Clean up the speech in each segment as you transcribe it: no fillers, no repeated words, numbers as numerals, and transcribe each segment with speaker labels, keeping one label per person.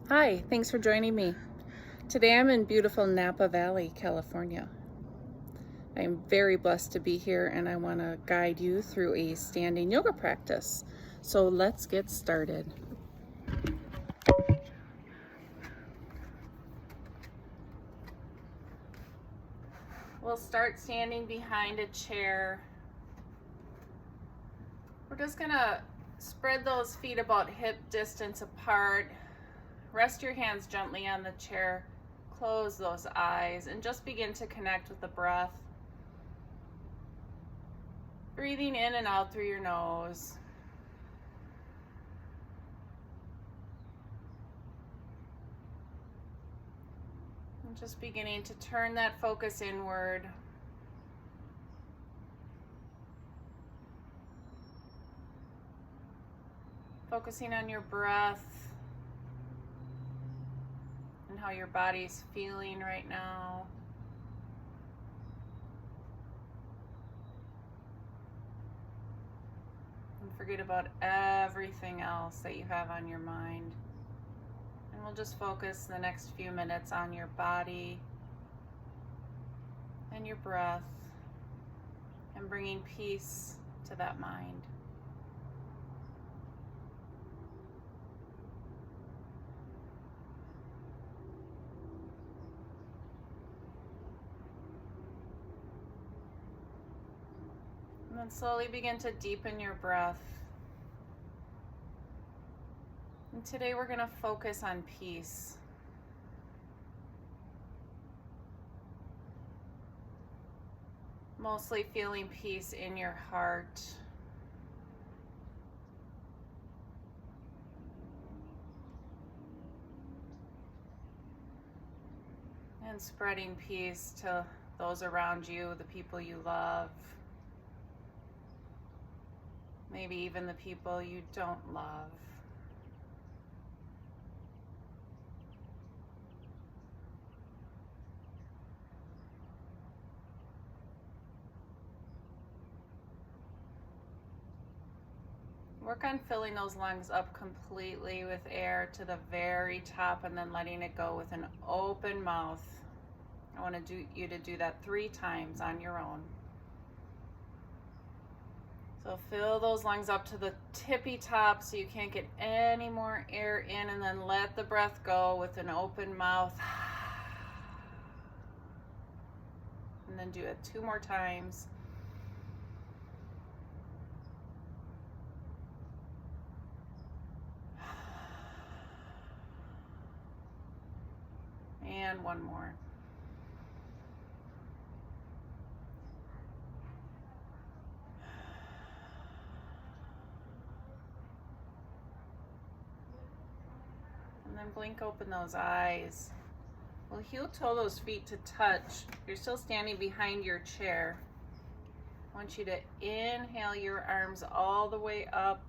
Speaker 1: Hi, thanks for joining me. Today I'm in beautiful Napa Valley, California. I am very blessed to be here and I want to guide you through a standing yoga practice. So let's get started. We'll start standing behind a chair. We're just going to spread those feet about hip distance apart. Rest your hands gently on the chair. Close those eyes and just begin to connect with the breath. Breathing in and out through your nose. And just beginning to turn that focus inward. Focusing on your breath and how your body's feeling right now. And forget about everything else that you have on your mind. And we'll just focus the next few minutes on your body and your breath and bringing peace to that mind. And then slowly begin to deepen your breath. And today we're going to focus on peace. Mostly feeling peace in your heart. And spreading peace to those around you, the people you love. Maybe even the people you don't love. Work on filling those lungs up completely with air to the very top and then letting it go with an open mouth. I want you to do that 3 times on your own. So fill those lungs up to the tippy top so you can't get any more air in, and then let the breath go with an open mouth. And then do it 2 more times. And 1 more. And then blink open those eyes. Well, heel toe those feet to touch. You're still standing behind your chair. I want you to inhale your arms all the way up.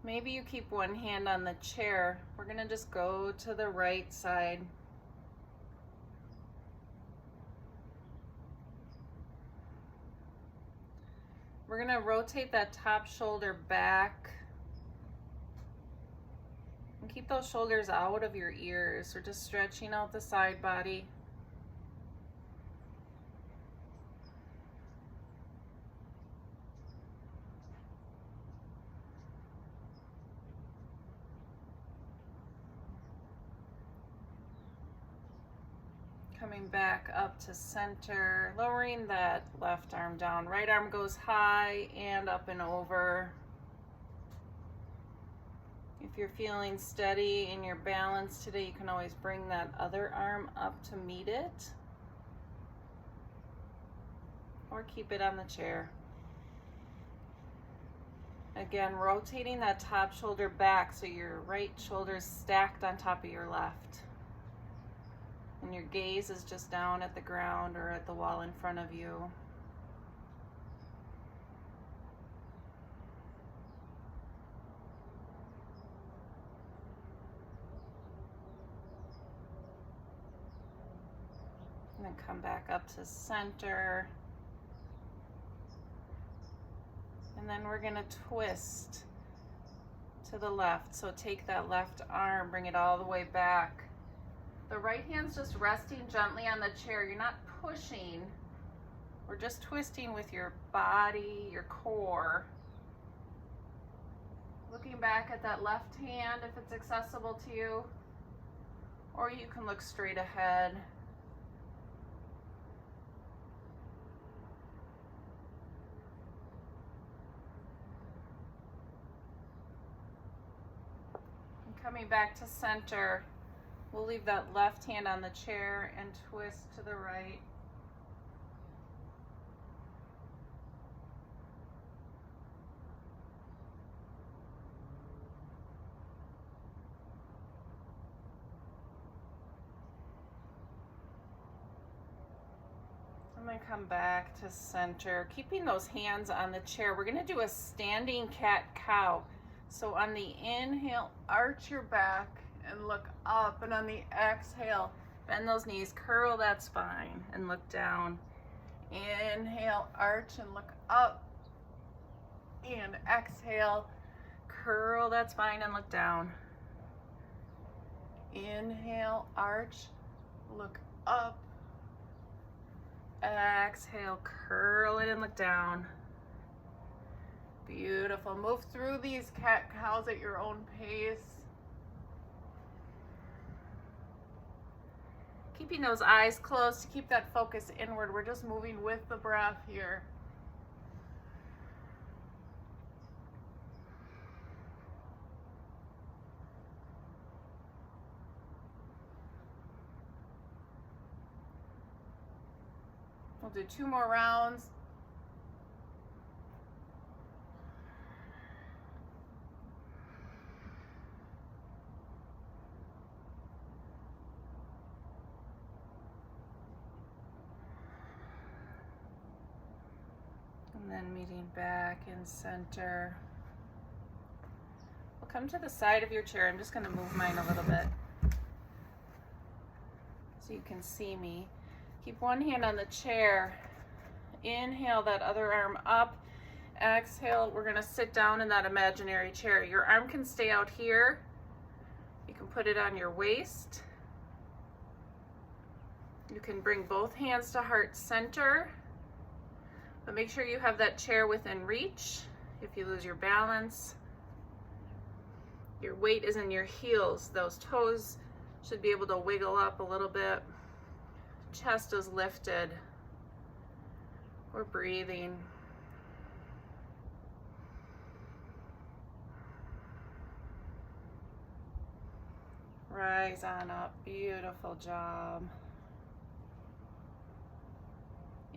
Speaker 1: Maybe you keep one hand on the chair. We're going to just go to the right side. We're going to rotate that top shoulder back. And keep those shoulders out of your ears. We're just stretching out the side body. Coming back up to center, lowering that left arm down. Right arm goes high and up and over. If you're feeling steady in your balance today, you can always bring that other arm up to meet it. Or keep it on the chair. Again, rotating that top shoulder back so your right shoulder is stacked on top of your left. And your gaze is just down at the ground or at the wall in front of you. And then come back up to center. And then we're going to twist to the left. So take that left arm, bring it all the way back. The right hand's just resting gently on the chair. You're not pushing. We're just twisting with your body, your core. Looking back at that left hand if it's accessible to you, or you can look straight ahead. And coming back to center, we'll leave that left hand on the chair and twist to the right. I'm going to come back to center, keeping those hands on the chair. We're going to do a standing cat-cow. So on the inhale, arch your back and look up, and on the exhale, bend those knees, curl that spine, and look down. Inhale, arch and look up, and exhale, curl that spine and look down. Inhale, arch, look up. Exhale, curl it and look down. Beautiful. Move through these cat-cows at your own pace. Keeping those eyes closed to keep that focus inward. We're just moving with the breath here. We'll do 2 more rounds. And then meeting back in center. We'll come to the side of your chair. I'm just going to move mine a little bit so you can see me. Keep one hand on the chair. Inhale that other arm up. Exhale, we're going to sit down in that imaginary chair. Your arm can stay out here. You can put it on your waist. You can bring both hands to heart center. But make sure you have that chair within reach. If you lose your balance, your weight is in your heels. Those toes should be able to wiggle up a little bit. Chest is lifted. We're breathing. Rise on up. Beautiful job.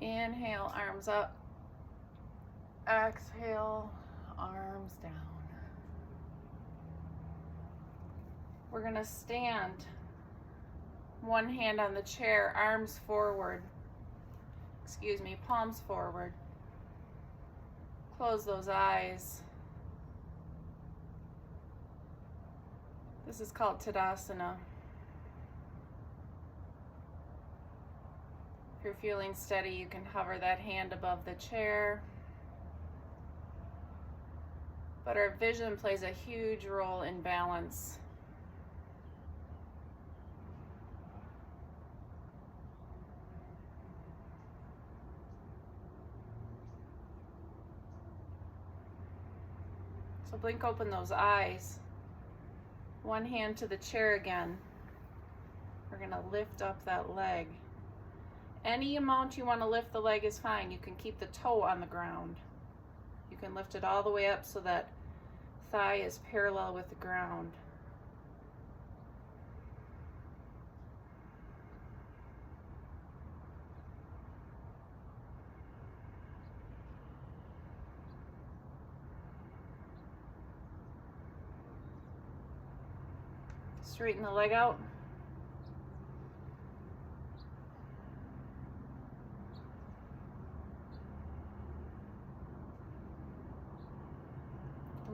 Speaker 1: Inhale, arms up. Exhale, arms down. We're going to stand. One hand on the chair, arms forward. Palms forward. Close those eyes. This is called Tadasana. If you're feeling steady, you can hover that hand above the chair. But our vision plays a huge role in balance. So blink open those eyes. One hand to the chair again. We're going to lift up that leg. Any amount you want to lift the leg is fine. You can keep the toe on the ground. You can lift it all the way up so that thigh is parallel with the ground. Straighten the leg out.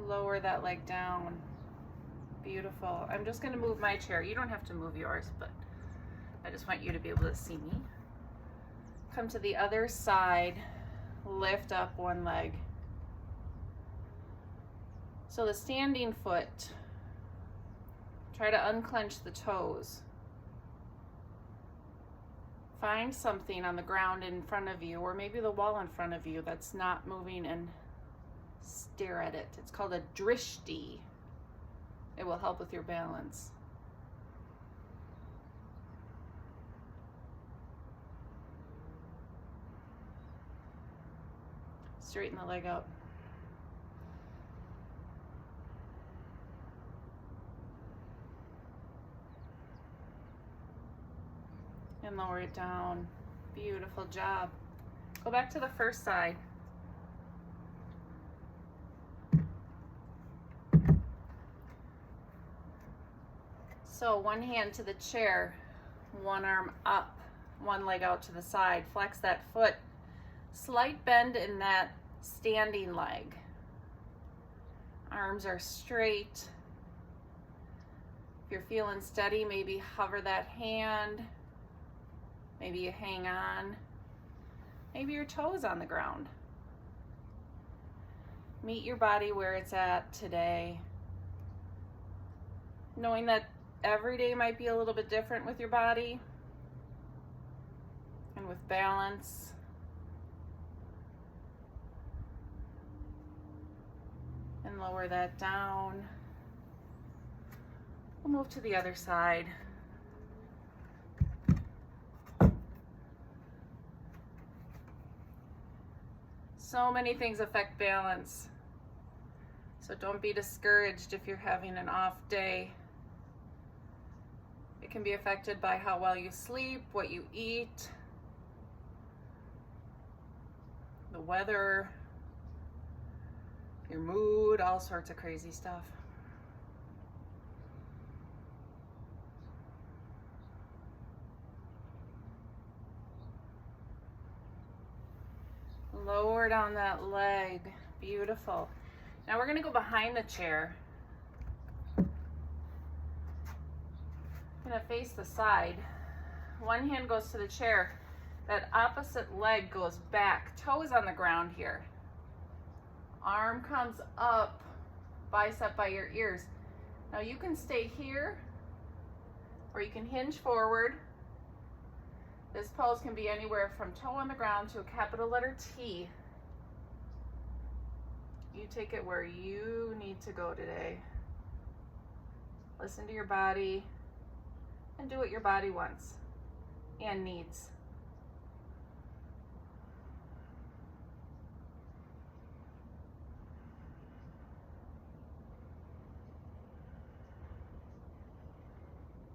Speaker 1: Lower that leg down. Beautiful. I'm just going to move my chair. You don't have to move yours, but I just want you to be able to see me. Come to the other side. Lift up one leg. So the standing foot, try to unclench the toes. Find something on the ground in front of you, or maybe the wall in front of you that's not moving, and stare at it. It's called a drishti. It will help with your balance. Straighten the leg out. And lower it down. Beautiful job. Go back to the first side. So one hand to the chair, one arm up, one leg out to the side. Flex that foot. Slight bend in that standing leg. Arms are straight. If you're feeling steady, maybe hover that hand. Maybe you hang on. Maybe your toes on the ground. Meet your body where it's at today. Knowing that every day might be a little bit different with your body and with balance. And lower that down. We'll move to the other side. So many things affect balance. So don't be discouraged if you're having an off day. It can be affected by how well you sleep, what you eat, the weather, your mood, all sorts of crazy stuff. Lower down that leg. Beautiful. Now we're going to go behind the chair. I'm going to face the side. One hand goes to the chair. That opposite leg goes back. Toe is on the ground here. Arm comes up, bicep by your ears. Now you can stay here, or you can hinge forward. This pose can be anywhere from toe on the ground to a capital letter T. You take it where you need to go today. Listen to your body and do what your body wants and needs.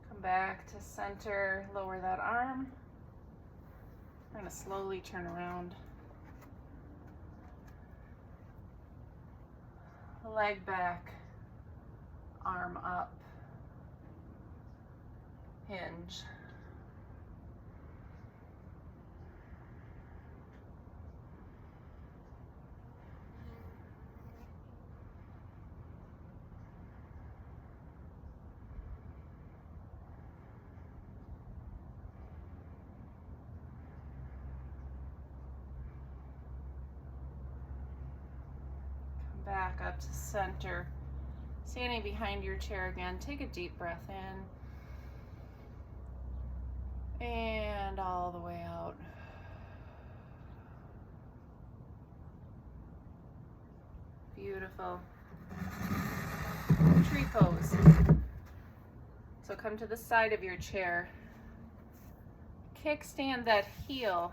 Speaker 1: Come back to center, lower that arm. I'm going to slowly turn around. Leg back, arm up, hinge. Back up to center. Standing behind your chair again. Take a deep breath in. And all the way out. Beautiful. Tree pose. So come to the side of your chair. Kickstand that heel.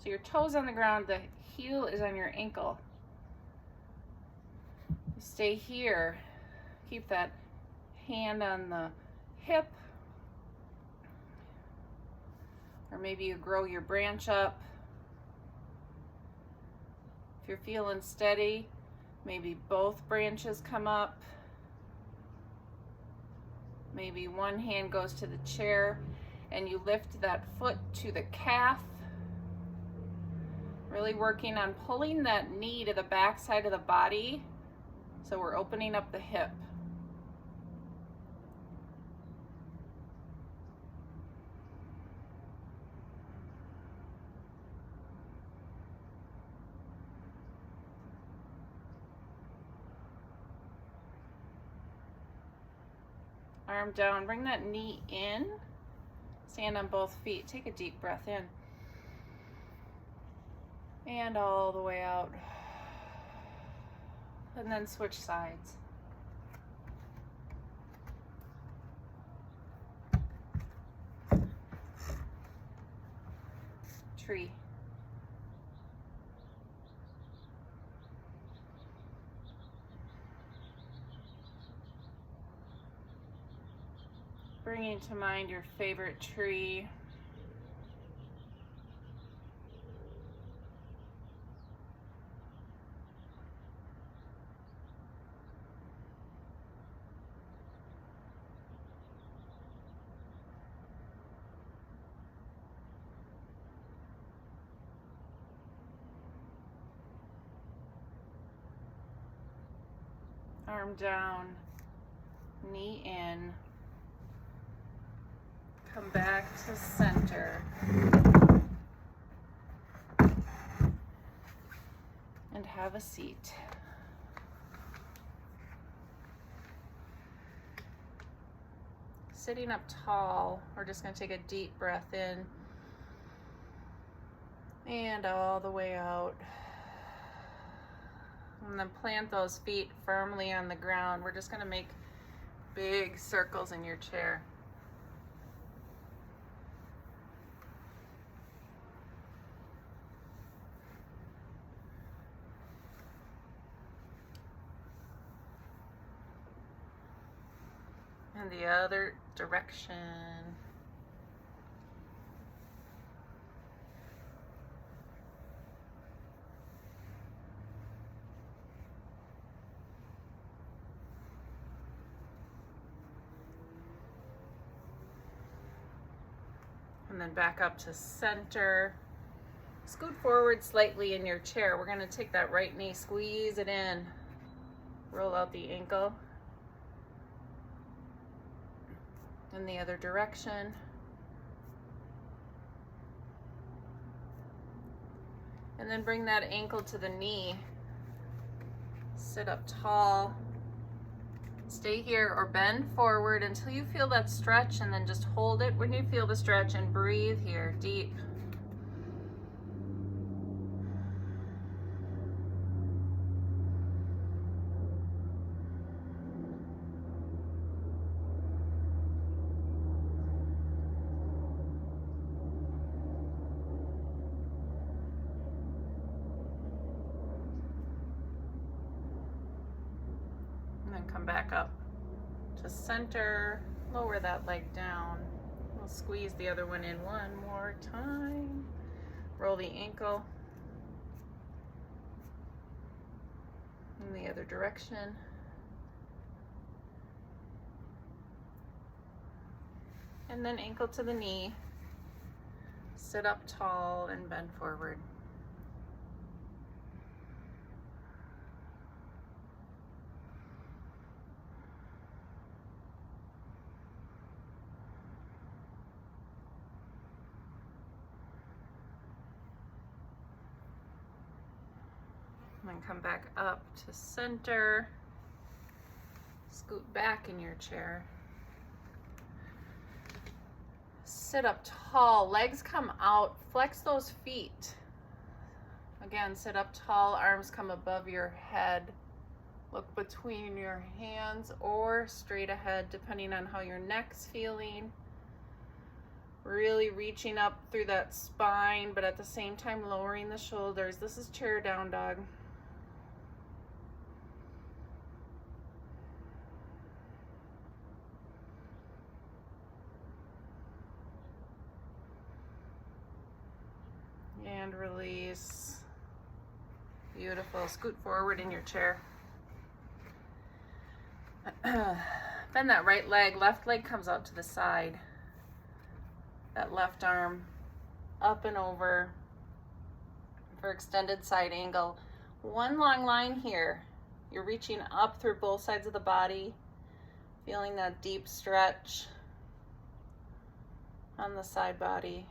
Speaker 1: So your toes on the ground, the heel is on your ankle. Stay here. Keep that hand on the hip. Or maybe you grow your branch up. If you're feeling steady, maybe both branches come up. Maybe one hand goes to the chair and you lift that foot to the calf. Really working on pulling that knee to the back side of the body. So we're opening up the hip. Arm down, bring that knee in. Stand on both feet. Take a deep breath in. And all the way out. And then switch sides. Tree. Bringing to mind your favorite tree. Arm down, knee in. Come back to center. And have a seat. Sitting up tall, we're just going to take a deep breath in and all the way out. And then plant those feet firmly on the ground. We're just going to make big circles in your chair. And the other direction. And then back up to center. Scoot forward slightly in your chair. We're going to take that right knee, squeeze it in. Roll out the ankle. In the other direction. And then bring that ankle to the knee. Sit up tall. Stay here or bend forward until you feel that stretch, and then just hold it when you feel the stretch and breathe here deep. Come back up to center, lower that leg down. We'll squeeze the other one in one more time. Roll the ankle in the other direction. And then ankle to the knee. Sit up tall and bend forward. And then come back up to center. Scoot back in your chair. Sit up tall, legs come out, flex those feet. Again, sit up tall, arms come above your head. Look between your hands or straight ahead, depending on how your neck's feeling. Really reaching up through that spine, but at the same time lowering the shoulders. This is chair down dog. And release. Beautiful. Scoot forward in your chair. Bend that right leg. Left leg comes out to the side. That left arm up and over for extended side angle. One long line here. You're reaching up through both sides of the body. Feeling that deep stretch on the side body.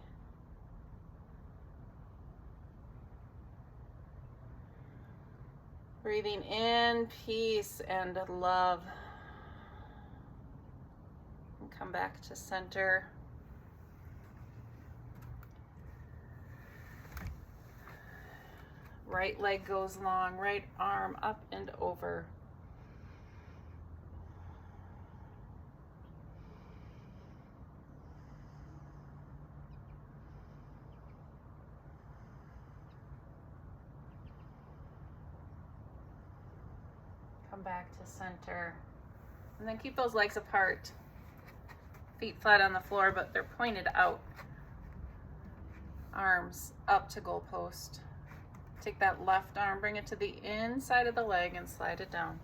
Speaker 1: Breathing in peace and love. Come back to center. Right leg goes long, right arm up and over. Come back to center. And then keep those legs apart. Feet flat on the floor, but they're pointed out. Arms up to goalpost. Take that left arm, bring it to the inside of the leg and slide it down.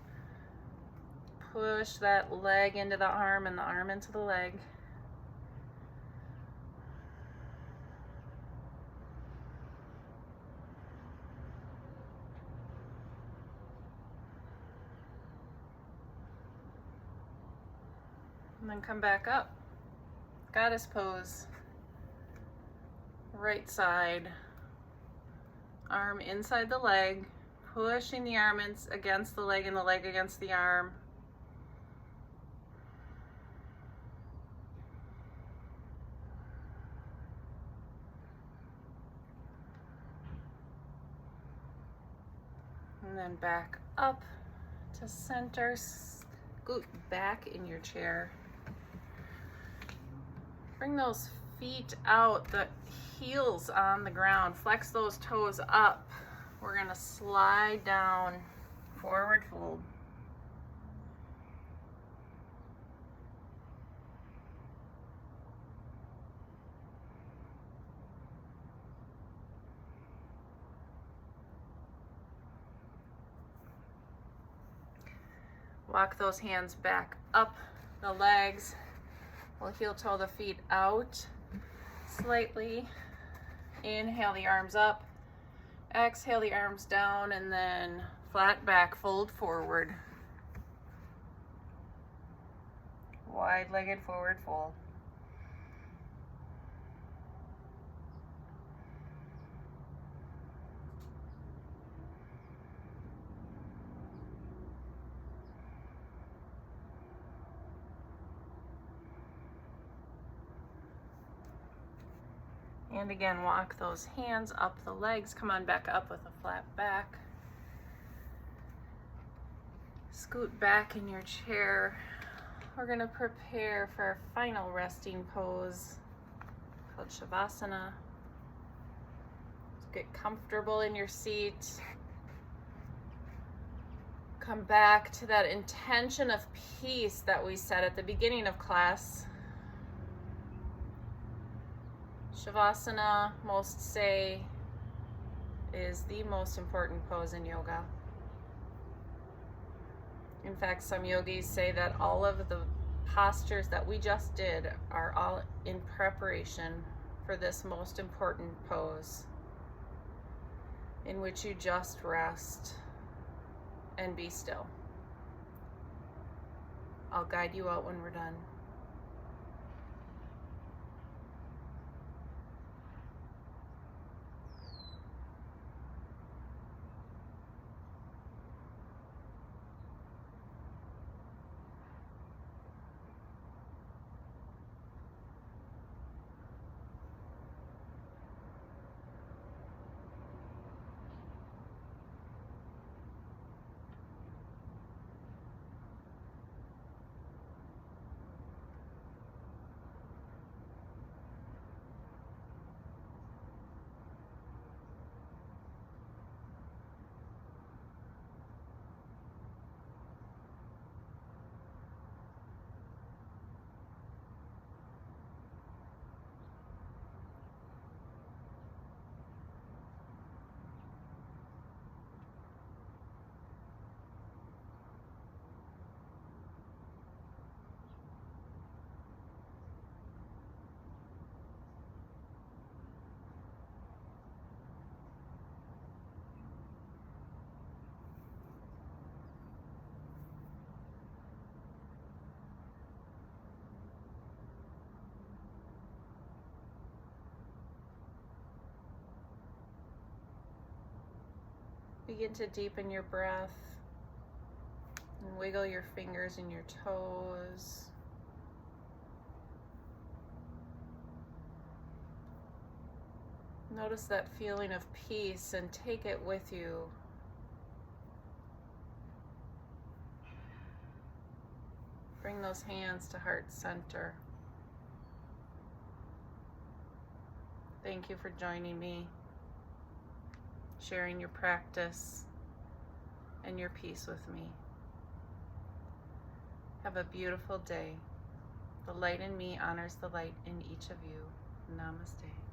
Speaker 1: Push that leg into the arm and the arm into the leg. And then come back up. Goddess pose. Right side. Arm inside the leg. Pushing the arm against the leg and the leg against the arm. And then back up to center. Scoot back in your chair. Bring those feet out, the heels on the ground. Flex those toes up. We're gonna slide down, forward fold. Walk those hands back up the legs. We'll heel toe the feet out slightly. Inhale the arms up. Exhale the arms down, and then flat back, fold forward. Wide-legged forward fold. And again, walk those hands up the legs. Come on back up with a flat back. Scoot back in your chair. We're gonna prepare for our final resting pose called Shavasana. Get comfortable in your seat. Come back to that intention of peace that we set at the beginning of class. Shavasana, most say, is the most important pose in yoga. In fact, some yogis say that all of the postures that we just did are all in preparation for this most important pose, in which you just rest and be still. I'll guide you out when we're done. Begin to deepen your breath and wiggle your fingers and your toes. Notice that feeling of peace and take it with you. Bring those hands to heart center. Thank you for joining me, sharing your practice and your peace with me. Have a beautiful day. The light in me honors the light in each of you. Namaste.